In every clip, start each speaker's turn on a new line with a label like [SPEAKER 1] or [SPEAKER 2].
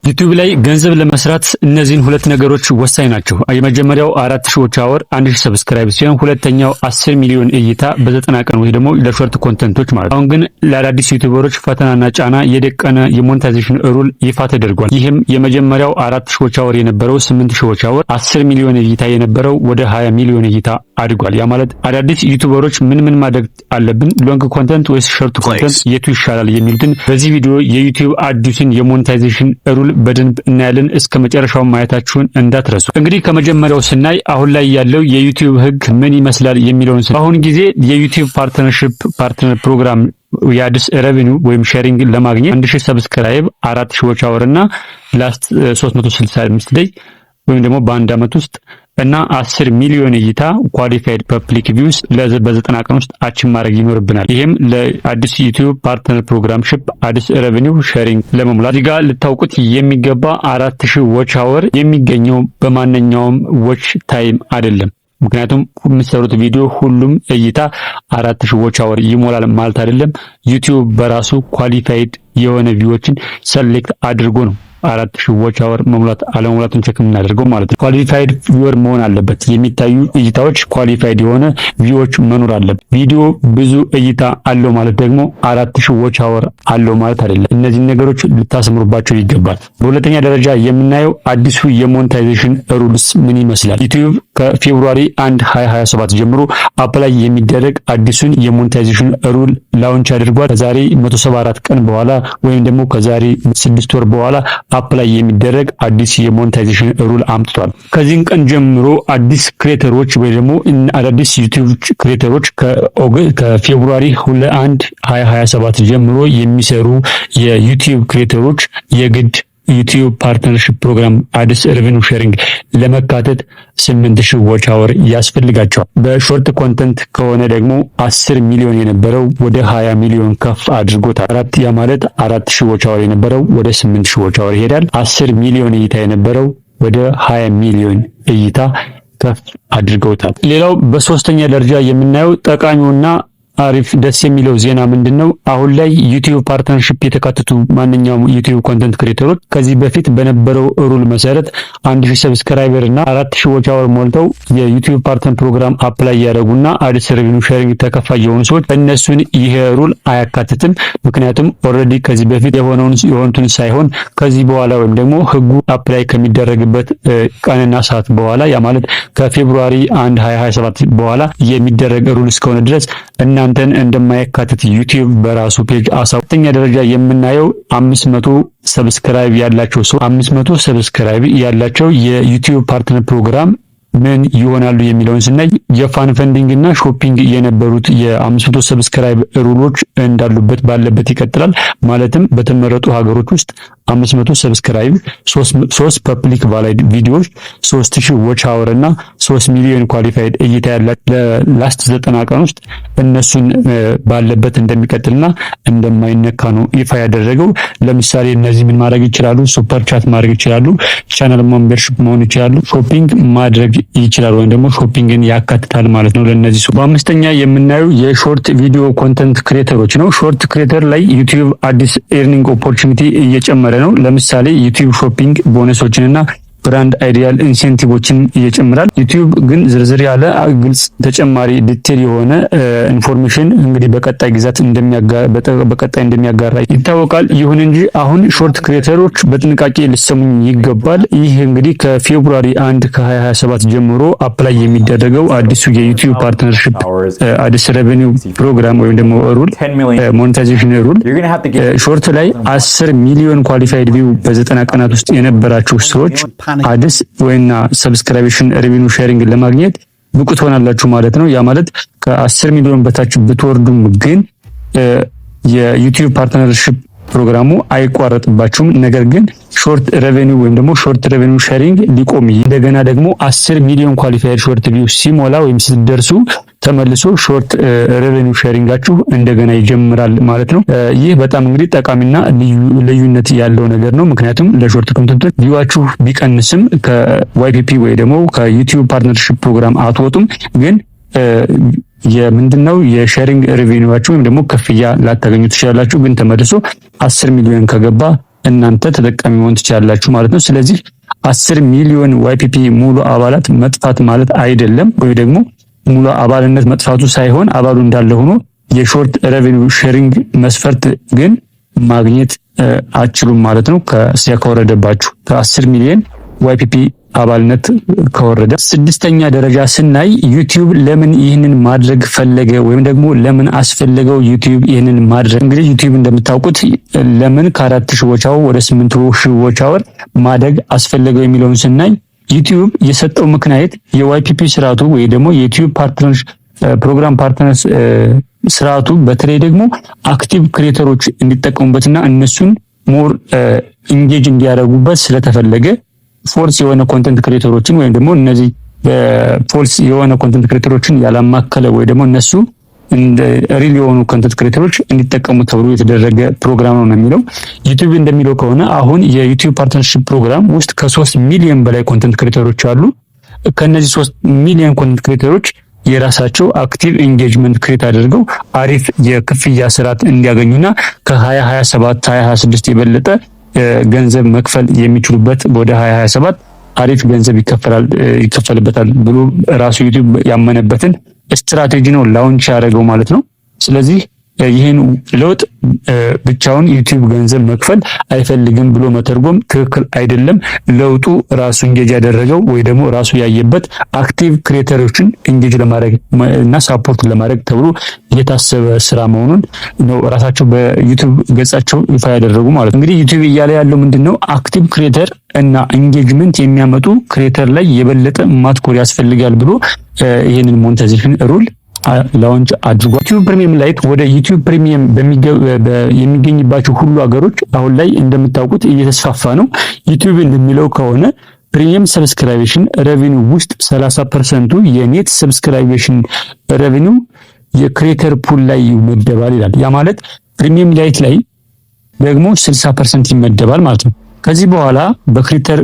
[SPEAKER 1] ዩቲዩብ ላይ ገንዘብ ለመስራት እነዚህን ሁለት ነገሮች ወሳኝ ናቸው። የመጀመሪያው 4000 ዎች አወር 1000 ሰብስክራይብ ሲሆን ሁለተኛው 10 ሚሊዮን እይታ በ90 ቀን ወይ ደግሞ ለሾርት ኮንተንቶች ማለት ነው። አሁን ግን ለአዳዲስ ዩቲዩበሮች ፈተናና ጫና የደቀነ የሞኔታይዜሽን ሩል ይፋ ተደርጓል። ይህም የመጀመሪያው 4000 ዎች አወር የነበረው 8000 ዎች አወር 10 ሚሊዮን እይታ የነበረው ወደ 20 ሚሊዮን እይታ አድጓል። ያ ማለት አዳዲስ ዩቲዩበሮች ምን ማድረግ አለብን፣ ሎንግ ኮንተንት ወይስ ሾርት ኮንተንት የቱ ይሻላል የሚሉትን በዚህ ቪዲዮ የዩቲዩብ አዲሱን የሞኔታይዜሽን ሩል በደንብ እናያለን። እስከ መጨረሻው ማየታችሁን እንዳትረሱ። እንግዲህ ከመጀመሪያው ስናይ አሁን ላይ ያለው የዩቲዩብ ህግ ምን ይመስላል የሚለውን አሁን ጊዜ የዩቲዩብ ፓርትነር ፕሮግራም የአዲስ ሬቨኒው ወይም ሼሪንግ ለማግኘት 1000 ሰብስክራይብ 4000 ዎች አወር እና ላስት 365 ዴይ ወይም ደግሞ በአንድ አመት ውስጥ እና 10 ሚሊዮን እይታ ኳሊፋይድ ፐብሊክ ቪውስ በ90 ቀን ውስጥ አቺቭ ማድረግ ይኖርብናል። ይሄም ለአዲስ ዩቲዩብ ፓርትነር ፕሮግራምሺፕ አዲስ ሬቨኒው ሼሪንግ ለመሙላት እዚህ ጋር ልታውቁት የሚገባ 4000 ዎች አወር የሚገኘው በማንኛውም ዎች ታይም አይደለም። ምክንያቱም የምትሰሩት ቪዲዮ ሁሉም እይታ 4000 ዎች አወር ይሞላል ማለት አይደለም። ዩቲዩብ በራሱ ኳሊፋይድ የሆነ ቪዎችን ሰሌክት አድርጎ ነው 4000 ዎች አወር መሙላት አለመሙላቱን ቼክ የምናደርገው ማለት ነው። ኳሊፋይድ ቪወር መሆን አለበት። የሚታዩ እይታዎች ኳሊፋይድ የሆነ ቪዎች መኖር አለበት። ቪዲዮ ብዙ እይታ አለው ማለት ደግሞ 4000 ዎች አወር አለው ማለት አይደለም። እነዚህ ነገሮች ልታስምሩባቸው ይገባል። በሁለተኛ ደረጃ የምናየው አዲሱ የሞኔታይዜሽን ሩልስ ምን ይመስላል። ዩቲዩብ ከፌብሩዋሪ 1 2027 ጀምሮ አፕላይ የሚደረግ አዲሱን የሞኔታይዜሽን ሩል ላውንች አድርጓል። ከዛሬ 174 ቀን በኋላ ወይም ደግሞ ከዛሬ 6 ወር በኋላ አፕላይ የሚደረግ አዲስ የሞኔታይዜሽን ሩል አምጥቷል። ከዚህን ቀን ጀምሮ አዲስ ክሬተሮች ወይ ደግሞ አዳዲስ ዩቲዩብ ክሬተሮች ከፌብሩዋሪ 1 2027 ጀምሮ የሚሰሩ የዩቲዩብ ክሬተሮች የግድ ዩቲዩብ ፓርትነርሺፕ ፕሮግራም አዲስ ሬቨኒው ሼሪንግ ለመካተት 8000 ዎች አወር ያስፈልጋቸዋል። በሾርት ኮንተንት ከሆነ ደግሞ 10 ሚሊዮን የነበረው ወደ 20 ሚሊዮን ከፍ አድርጎታል። ያ ማለት 4000 ዎች አወር የነበረው ወደ 8000 ዎች አወር ይሄዳል። 10 ሚሊዮን እይታ የነበረው ወደ 20 ሚሊዮን እይታ ከፍ አድርገውታል። ሌላው በሶስተኛ ደረጃ የምናየው ጠቃሚውና አሪፍ ደስ የሚለው ዜና ምንድነው? አሁን ላይ ዩቲዩብ ፓርትነርሺፕ የተካተቱ ማንኛውም ዩቲዩብ ኮንተንት ክሬተሮች ከዚህ በፊት በነበረው ሩል መሰረት 1000 ሰብስክራይበር እና 4000 ዎች አወር ሞልተው የዩቲዩብ ፓርትነር ፕሮግራም አፕላይ ያደረጉና አዲስ ሬቨኒው ሼሪንግ ተከፋይ የሆኑ ሰዎች እነሱን ይሄ ሩል አያካትትም። ምክንያቱም ኦልሬዲ ከዚህ በፊት የሆኑትን ሳይሆን ከዚህ በኋላ ወይም ደግሞ ህጉ አፕላይ ከሚደረግበት ቀንና ሰዓት በኋላ ያ ማለት ከፌብሩዋሪ 1 2027 በኋላ የሚደረግ ሩል እስከሆነ ድረስ እናንተን እንደማይካተት ዩቲዩብ በራሱ ፔጅ አሳውቋል። ሁለተኛ ደረጃ የምናየው 500 ሰብስክራይብ ያላቸው ሰው 500 ሰብስክራይብ ያላቸው የዩቲዩብ ፓርትነር ፕሮግራም ምን ይሆናሉ የሚለውን ስናይ የፋን ፈንዲንግ እና ሾፒንግ የነበሩት የ500 ሰብስክራይብ ሩሎች እንዳሉበት ባለበት ይቀጥላል። ማለትም በተመረጡ ሀገሮች ውስጥ 500 ሰብስክራይብ 3 ፐብሊክ ቫሊድ ቪዲዮዎች 3000 ዎች አወር እና 3 ሚሊዮን ኳሊፋይድ እይታ ያላቸው ለላስት 90 ቀን ውስጥ እነሱን ባለበት እንደሚቀጥልና እንደማይነካ ነው ይፋ ያደረገው። ለምሳሌ እነዚህ ምን ማድረግ ይችላሉ? ሱፐር ቻት ማድረግ ይችላሉ፣ ቻናል ሜምበርሺፕ መሆን ይችላሉ፣ ሾፒንግ ማድረግ ይችላል ወይም ደግሞ ሾፒንግን ያካትታል ማለት ነው ለነዚህ ሰው። በአምስተኛ የምናየው የሾርት ቪዲዮ ኮንተንት ክሬተሮች ነው። ሾርት ክሬተር ላይ ዩቲዩብ አዲስ ኤርኒንግ ኦፖርቹኒቲ እየጨመረ ነው። ለምሳሌ ዩቲዩብ ሾፒንግ ቦነሶችንና ብራንድ አይዲያል ኢንሴንቲቮችን ይጨምራል። ዩቲዩብ ግን ዝርዝር ያለ ግልጽ ተጨማሪ ዲቴል የሆነ ኢንፎርሜሽን እንግዲህ በቀጣይ ጊዜያት እንደሚያጋራ ይታወቃል። ይሁን እንጂ አሁን ሾርት ክሬተሮች በጥንቃቄ ሊሰሙኝ ይገባል። ይህ እንግዲህ ከፌብሩዋሪ 1 2027 ጀምሮ አፕላይ የሚደረገው አዲሱ የዩቲዩብ ፓርትነርሺፕ አዲስ ሬቨኒው ፕሮግራም ወይም ደግሞ ሩል ሞኔታይዜሽን ሩል ሾርት ላይ 10 ሚሊዮን ኳሊፋይድ ቪው በ90 ቀናት ውስጥ የነበራችሁ ሰዎች አዲስ ወይና ሰብስክራይቤሽን ሬቨኒው ሼሪንግ ለማግኘት ብቁ ትሆናላችሁ ማለት ነው። ያ ማለት ከ10 ሚሊዮን በታች ብትወርዱም ግን የዩቲዩብ ፓርትነርሺፕ ፕሮግራሙ አይቋረጥባችሁም። ነገር ግን ሾርት ሬቨኒው ወይም ደግሞ ሾርት ሬቨኒው ሼሪንግ ሊቆም እንደገና ደግሞ 10 ሚሊዮን ኳሊፋይድ ሾርት ቪው ሲሞላ ወይም ስትደርሱ ተመልሶ ሾርት ሬቨኒው ሼሪንጋችሁ እንደገና ይጀምራል ማለት ነው። ይህ በጣም እንግዲህ ጠቃሚና ልዩነት ያለው ነገር ነው። ምክንያቱም ለሾርት ኮንተንት ቪዋችሁ ቢቀንስም ከዋይፒፒ ወይ ደግሞ ከዩቲዩብ ፓርትነርሺፕ ፕሮግራም አትወጡም። ግን የምንድነው የሼሪንግ ሬቨኒዋችሁ ወይም ደግሞ ክፍያ ላታገኙ ትችላላችሁ። ግን ተመልሶ 10 ሚሊዮን ከገባ እናንተ ተጠቃሚ መሆን ትችላላችሁ ማለት ነው። ስለዚህ 10 ሚሊዮን ዋይፒፒ ሙሉ አባላት መጥፋት ማለት አይደለም፣ ወይ ደግሞ ሙሉ አባልነት መጥፋቱ ሳይሆን አባሉ እንዳለ ሆኖ የሾርት ሬቨኒው ሼሪንግ መስፈርት ግን ማግኘት አችሉም ማለት ነው። ከዚያ ከወረደባችሁ ከ10 ሚሊዮን ዋይፒፒ አባልነት ከወረደ። ስድስተኛ ደረጃ ስናይ ዩቲዩብ ለምን ይህንን ማድረግ ፈለገ ወይም ደግሞ ለምን አስፈለገው ዩቲዩብ ይህንን ማድረግ? እንግዲህ ዩቲዩብ እንደምታውቁት ለምን ከ4000 ዎች አወር ወደ 8000 ዎች አወር ማደግ አስፈለገው የሚለውን ስናይ ዩቲዩብ የሰጠው ምክንያት የዋይፒፒ ስርዓቱ ወይ ደግሞ የዩቲዩብ ፓርትነርስ ፕሮግራም ፓርትነርስ ስርዓቱ በተለይ ደግሞ አክቲቭ ክሬተሮች እንዲጠቀሙበትና እነሱን ሞር ኢንጌጅ እንዲያደርጉበት ስለተፈለገ ፎልስ የሆነ ኮንተንት ክሬተሮችን ወይም ደግሞ እነዚህ ፎልስ የሆነ ኮንተንት ክሬተሮችን ያላማከለ ወይ ደግሞ እነሱ እንደ ሪል የሆኑ ኮንተንት ክሬተሮች እንዲጠቀሙ ተብሎ የተደረገ ፕሮግራም ነው የሚለው። ዩቲዩብ እንደሚለው ከሆነ አሁን የዩቲዩብ ፓርትነርሺፕ ፕሮግራም ውስጥ ከ3 ሚሊዮን በላይ ኮንተንት ክሬተሮች አሉ። ከነዚህ 3 ሚሊዮን ኮንተንት ክሬተሮች የራሳቸው አክቲቭ ኤንጌጅመንት ክሬት አድርገው አሪፍ የክፍያ ስርዓት እንዲያገኙና ከ2027 2026 የበለጠ ገንዘብ መክፈል የሚችሉበት ወደ 2027 አሪፍ ገንዘብ ይከፈልበታል ብሎ ራሱ ዩቲዩብ ያመነበትን ስትራቴጂ ነው ላውንች ያደረገው ማለት ነው። ስለዚህ ይህን ለውጥ ብቻውን ዩቲዩብ ገንዘብ መክፈል አይፈልግም ብሎ መተርጎም ትክክል አይደለም። ለውጡ ራሱ ኢንጌጅ ያደረገው ወይ ደግሞ ራሱ ያየበት አክቲቭ ክሬተሮችን ኢንጌጅ ለማድረግ እና ሳፖርት ለማድረግ ተብሎ የታሰበ ስራ መሆኑን ነው ራሳቸው በዩቲዩብ ገጻቸው ይፋ ያደረጉ ማለት ነው። እንግዲህ ዩቲዩብ እያለ ያለው ምንድነው አክቲቭ ክሬተር እና ኢንጌጅመንት የሚያመጡ ክሬተር ላይ የበለጠ ማትኮር ያስፈልጋል ብሎ ይህንን ሞኔታይዜሽን ሩል ላውንች አድርጓል። ዩቲዩብ ፕሪሚየም ላይት ወደ ዩቲዩብ ፕሪሚየም የሚገኝባቸው ሁሉ ሀገሮች አሁን ላይ እንደምታውቁት እየተስፋፋ ነው። ዩቲዩብ እንደሚለው ከሆነ ፕሪሚየም ሰብስክራይቤሽን ሬቨኒው ውስጥ 30% የኔት ሰብስክራይቤሽን ሬቨኒው የክሬተር ፑል ላይ ይመደባል ይላል። ያ ማለት ፕሪሚየም ላይት ላይ ደግሞ 60% ይመደባል ማለት ነው። ከዚህ በኋላ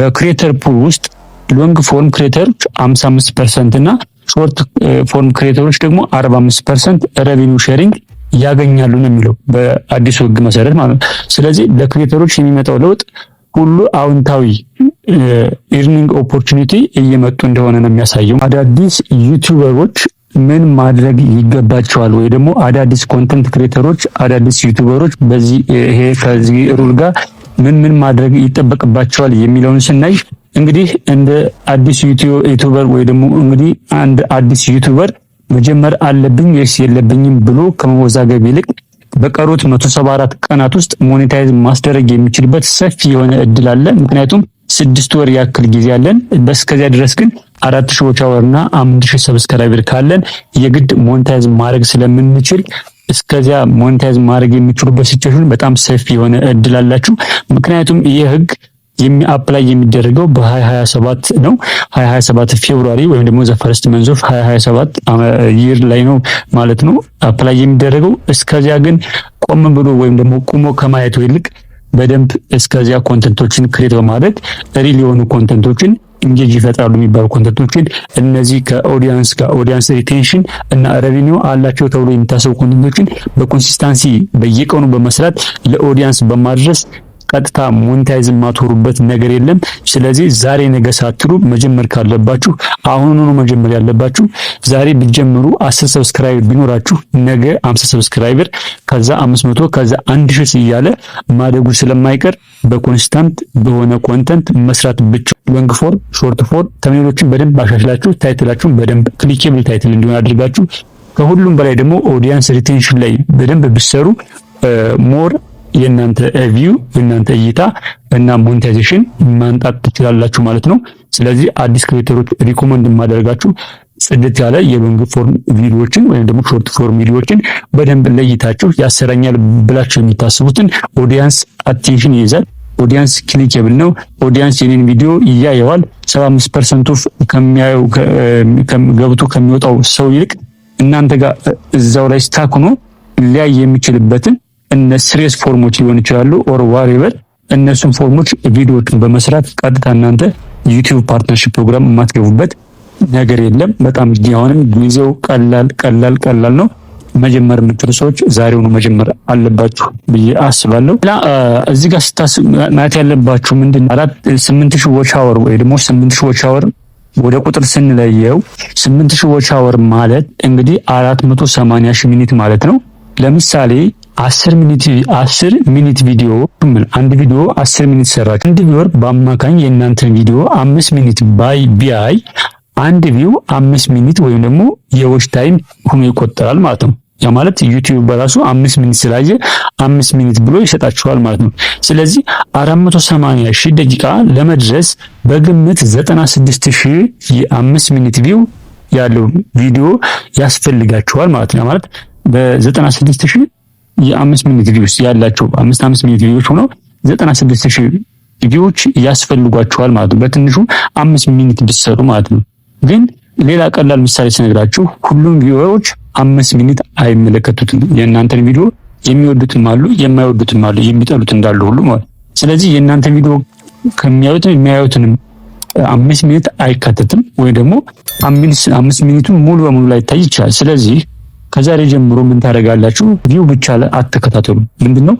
[SPEAKER 1] በክሬተር ፑል ውስጥ ሎንግ ፎርም ክሬተሮች 55% እና ሾርት ፎርም ክሬተሮች ደግሞ 45% ሬቨኒው ሼሪንግ ያገኛሉ ነው የሚለው በአዲሱ ሕግ መሰረት ማለት ነው። ስለዚህ ለክሬተሮች የሚመጣው ለውጥ ሁሉ አዎንታዊ ኢርኒንግ ኦፖርቹኒቲ እየመጡ እንደሆነ ነው የሚያሳየው። አዳዲስ ዩቲዩበሮች ምን ማድረግ ይገባቸዋል ወይ ደግሞ አዳዲስ ኮንተንት ክሬተሮች አዳዲስ ዩቲዩበሮች ከዚህ ሩል ጋር ምን ማድረግ ይጠበቅባቸዋል የሚለውን ስናይ እንግዲህ እንደ አዲስ ዩቲዩበር ወይ ደግሞ እንግዲህ አንድ አዲስ ዩቲዩበር መጀመር አለብኝ ወይስ የለብኝም ብሎ ከመወዛገብ ይልቅ በቀሩት 174 ቀናት ውስጥ ሞኔታይዝ ማስደረግ የሚችልበት ሰፊ የሆነ እድል አለ። ምክንያቱም 6 ወር ያክል ጊዜ አለን። በስከዚያ ድረስ ግን 4000 ዎች አወርና 5000 ሰብስክራይበር ካለን የግድ ሞኔታይዝ ማድረግ ስለምንችል እስከዚያ ሞኔታይዝ ማድረግ የሚችሉበት ሲቹዌሽን በጣም ሰፊ የሆነ እድል አላችሁ። ምክንያቱም ይህ ህግ አፕላይ የሚደረገው በ2027 ነው። 2027 ፌብሩዋሪ ወይም ደግሞ ዘ ፈርስት መንዝ ኦፍ 2027 ይር ላይ ነው ማለት ነው አፕላይ የሚደረገው። እስከዚያ ግን ቆም ብሎ ወይም ደግሞ ቁሞ ከማየት ይልቅ በደንብ እስከዚያ ኮንተንቶችን ክሬት በማድረግ ሪል የሆኑ ኮንተንቶችን ኢንጌጅ ይፈጥራሉ የሚባሉ ኮንተንቶችን እነዚህ ከኦዲየንስ ጋር ኦዲየንስ ሪቴንሽን እና ሬቨኒው አላቸው ተብሎ የሚታሰቡ ኮንተንቶችን በኮንሲስታንሲ በየቀኑ በመስራት ለኦዲየንስ በማድረስ ቀጥታ ሞኔታይዝ ማትወሩበት ነገር የለም። ስለዚህ ዛሬ ነገ ሳትሉ መጀመር ካለባችሁ አሁኑኑ ነው መጀመር ያለባችሁ። ዛሬ ቢጀምሩ 10 ሰብስክራይበር ቢኖራችሁ ነገ 50 ሰብስክራይበር ከዛ 500 ከዛ 1000 እያለ ማደጉ ስለማይቀር በኮንስታንት በሆነ ኮንተንት መስራት ብቻ። ሎንግ ፎር ሾርት ፎር ተምኔሎችን በደንብ አሻሽላችሁ ታይትላችሁን በደንብ ክሊኬብል ታይትል እንዲሆን አድርጋችሁ ከሁሉም በላይ ደግሞ ኦዲየንስ ሪቴንሽን ላይ በደንብ ብትሰሩ ሞር የእናንተ ቪው የእናንተ እይታ እና ሞኔታይዜሽን ማንጣት ትችላላችሁ ማለት ነው። ስለዚህ አዲስ ክሬተሮች ሪኮመንድ የማደርጋችሁ ጽድት ያለ የሎንግ ፎርም ቪዲዮዎችን ወይም ደግሞ ሾርት ፎርም ቪዲዮዎችን በደንብ ለይታችሁ ያሰራኛል ብላችሁ የሚታስቡትን ኦዲየንስ አቴንሽን ይይዛል። ኦዲየንስ ክሊኬብል ነው። ኦዲየንስ የኔን ቪዲዮ ያየዋል። 75% ከሚያየው ገብቶ ከሚወጣው ሰው ይልቅ እናንተ ጋር እዛው ላይ ስታክ ሆኖ ሊያይ የሚችልበትን እነ ስሬስ ፎርሞች ሊሆን ይችላሉ ኦር ዋሬቨር እነሱን ፎርሞች ቪዲዮዎችን በመስራት ቀጥታ እናንተ ዩቲዩብ ፓርትነርሺፕ ፕሮግራም የማትገቡበት ነገር የለም። በጣም አሁንም ጊዜው ቀላል ነው። መጀመር የምትሉ ሰዎች ዛሬውኑ መጀመር አለባችሁ ብዬ አስባለሁ። እዚህ ጋር ስታስቡ ማለት ያለባችሁ ምንድን 8000 ዎች አወር ወይ ደግሞ 8000 ዎች አወር ወደ ቁጥር ስንለየው 8000 ዎች አወር ማለት እንግዲህ 480,000 ሚኒት ማለት ነው። ለምሳሌ 10 ሚኒት ቪዲዮ አንድ ቪዲዮ 10 ሚኒት ሰራችሁ። አንድ ቪወር በአማካኝ የእናንተን ቪዲዮ 5 ሚኒት ቢያይ አንድ ቪው 5 ሚኒት ወይም ደግሞ የዎች ታይም ሆኖ ይቆጠራል ማለት ነው። ያ ማለት ዩቲዩብ በራሱ 5 ሚኒት ስላየ 5 ሚኒት ብሎ ይሰጣችኋል ማለት ነው። ስለዚህ 480,000 ደቂቃ ለመድረስ በግምት 96,000 የ5 ሚኒት ቪው ያለው ቪዲዮ ያስፈልጋችኋል ማለት ነው። ማለት በ96,000 የ5 ሚኒት ቪውስ ያላቸው 5 ሚኒት ቪዲዮዎች ሆነው 96,000 ቪዲዮዎች ያስፈልጓችኋል ማለት ነው። በትንሹ 5 ሚኒት ብትሰሩ ማለት ነው። ግን ሌላ ቀላል ምሳሌ ስነግራችሁ ሁሉም ቪዲዮዎች 5 ሚኒት አይመለከቱትም። የእናንተን ቪዲዮ የሚወዱትም አሉ፣ የማይወዱትም አሉ፣ የሚጠሉት እንዳሉ ሁሉ ማለት። ስለዚህ የእናንተን ቪዲዮ የሚያዩትንም 5 ሚኒት አይካተትም ወይ ደግሞ 5 ሚኒቱን ሙሉ በሙሉ ላይታይ ይችላል። ስለዚህ ከዛሬ ጀምሮ ምን ታደርጋላችሁ? ቪው ብቻ አትከታተሉ። ምንድነው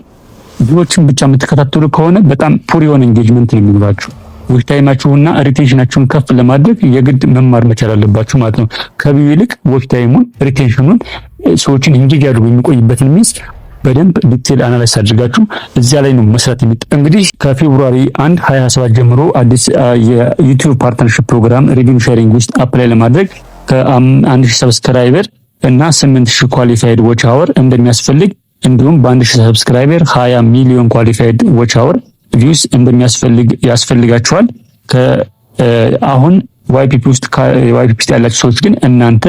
[SPEAKER 1] ቪዲዮዎችን ብቻ የምትከታተሉ ከሆነ በጣም ፑር የሆነ ኤንጌጅመንት ነው የሚኖራችሁ። ዎች ታይማችሁና ሪቴንሽናችሁን ከፍ ለማድረግ የግድ መማር መቻል አለባችሁ ማለት ነው። ከቪው ይልቅ ዎች ታይሙን ሪቴንሽኑን ሰዎችን ኢንጌጅ አድርጎ የሚቆይበትን ሚንስ በደንብ ዲቴል አናላይዝ አድርጋችሁ እዚያ ላይ ነው መስራት እንግዲህ ከፌብሩዋሪ 1 2027 ጀምሮ አዲስ የዩቲዩብ ፓርትነርሺፕ ፕሮግራም ሪቪው ሼሪንግ ውስጥ አፕላይ ለማድረግ ከ1000 ሰብስክራይበር እና 8000 ኳሊፋይድ ዎች አወር እንደሚያስፈልግ እንዲሁም በ1000 ሰብስክራይበር 20 ሚሊዮን ኳሊፋይድ ዎች አወር ቪውስ ያስፈልጋቸዋል። አሁን ዋይፒፒ ውስጥ ያላችሁ ሰዎች ግን እናንተ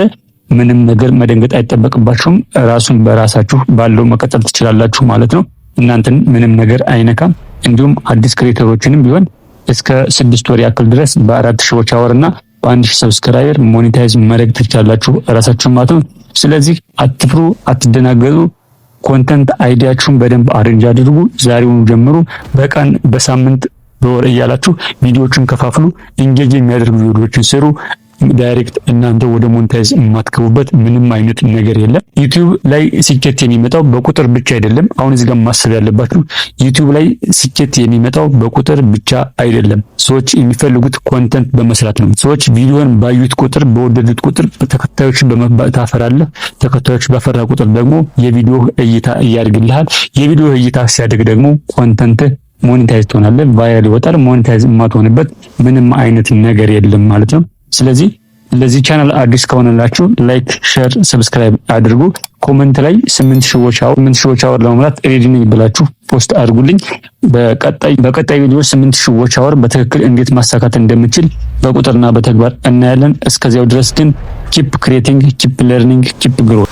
[SPEAKER 1] ምንም ነገር መደንገጥ አይጠበቅባችሁም። ራሱን በራሳችሁ ባለው መቀጠል ትችላላችሁ ማለት ነው። እናንተን ምንም ነገር አይነካም። እንዲሁም አዲስ ክሬተሮችንም ቢሆን እስከ 6 ወር ያክል ድረስ በ4000 ዎች አወር እና በ1000 ሰብስክራይበር ሞኔታይዝ ማድረግ ትችላላችሁ ራሳችሁ ማለት ነው። ስለዚህ አትፍሩ፣ አትደናገጡ። ኮንተንት አይዲያችሁን በደንብ አሬንጅ አድርጉ። ዛሬውኑ ጀምሩ። በቀን በሳምንት በወር እያላችሁ ቪዲዮዎችን ከፋፍሉ። ኢንጌጅ የሚያደርጉ ቪዲዮዎችን ስሩ። ዳይሬክት እናንተ ወደ ሞኔታይዝ የማትገቡበት ምንም አይነት ነገር የለም። ዩቲዩብ ላይ ስኬት የሚመጣው በቁጥር ብቻ አይደለም። አሁን እዚህ ጋር ማሰብ ያለባችሁ ዩቲዩብ ላይ ስኬት የሚመጣው በቁጥር ብቻ አይደለም። ሰዎች የሚፈልጉት ኮንተንት በመስራት ነው። ሰዎች ቪዲዮን ባዩት ቁጥር በወደዱት ቁጥር ተከታዮችን ታፈራለህ። ተከታዮች ባፈራ ቁጥር ደግሞ የቪዲዮ እይታ እያድግልሃል። የቪዲዮ እይታ ሲያድግ ደግሞ ኮንተንት ሞኔታይዝ ትሆናለህ። ቫይራል ይወጣል። ሞኔታይዝ የማትሆንበት ምንም አይነት ነገር የለም ማለት ነው። ስለዚህ ለዚህ ቻናል አዲስ ከሆነላችሁ ላይክ፣ ሼር፣ ሰብስክራይብ አድርጉ። ኮሜንት ላይ 8000 ዎች አወር ለመሙላት ሬዲ ነኝ ብላችሁ ፖስት አድርጉልኝ። በቀጣይ ቪዲዮ 8000 ዎች አወር በትክክል እንዴት ማሳካት እንደምችል በቁጥርና በተግባር እናያለን። እስከዚያው ድረስ ግን ኪፕ ክሬቲንግ፣ ኪፕ ለርኒንግ፣ ኪፕ ግሮት